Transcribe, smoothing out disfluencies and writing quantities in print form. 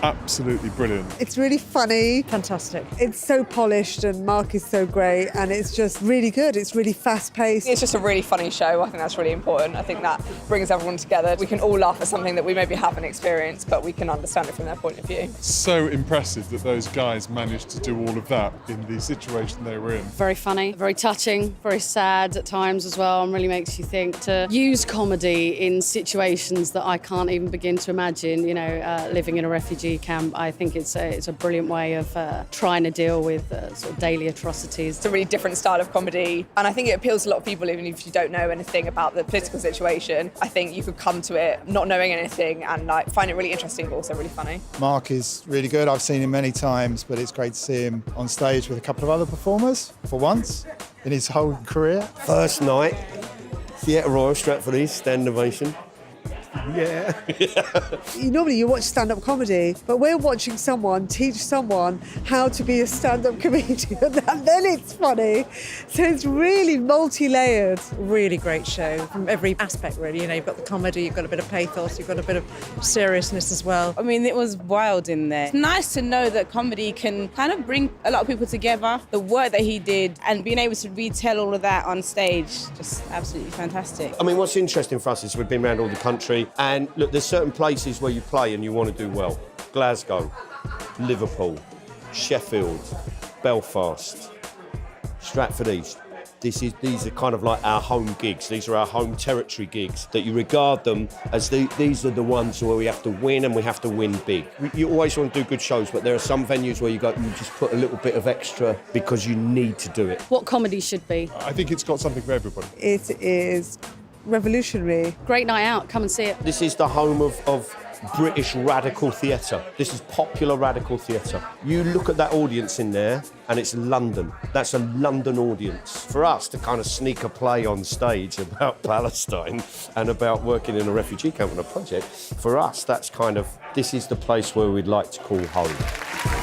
absolutely brilliant. It's really funny. Fantastic. It's so polished and Mark is so great and it's just really good. It's really fast-paced. It's just a really funny show. I think that's really important. I think that brings everyone together. We can all laugh at something that we maybe haven't experienced, but we can understand it from their point of view. So impressive that those guys managed to do all of that in the situation they were in. Very funny, very touching, very sad at times as well, and really makes you think to use comedy in situations that I can't even begin to imagine, living in a refugee camp. I think it's a brilliant way of trying to deal with sort of daily atrocities. It's a really different style of comedy, and I think it appeals to a lot of people even if you don't know anything about the political situation. I think you could come to it not knowing anything and find it really interesting but also really funny. Mark is really good. I've seen him many times, but it's great to see him on stage with a couple of other performers for once in his whole career. First night, Theatre Royal, Stratford East, standing ovation. Yeah. Normally you watch stand-up comedy, but we're watching someone teach someone how to be a stand-up comedian, and then it's funny. So it's really multi-layered. Really great show from every aspect, really. You've got the comedy, you've got a bit of pathos, you've got a bit of seriousness as well. I mean, it was wild in there. It's nice to know that comedy can kind of bring a lot of people together. The work that he did and being able to retell all of that on stage, just absolutely fantastic. I mean, what's interesting for us is we've been around all the country, and look, there's certain places where you play and you want to do well. Glasgow, Liverpool, Sheffield, Belfast, Stratford East. These are kind of like our home gigs. These are our home territory gigs that you regard them as these are the ones where we have to win and we have to win big. You always want to do good shows, but there are some venues where you just put a little bit of extra because you need to do it. What comedy should be. I think it's got something for everybody. It is revolutionary. Great night out, come and see it. This is the home of British radical theatre. This is popular radical theatre. You look at that audience in there and it's London. That's a London audience. For us to kind of sneak a play on stage about Palestine and about working in a refugee camp on a project, for us that's this is the place where we'd like to call home.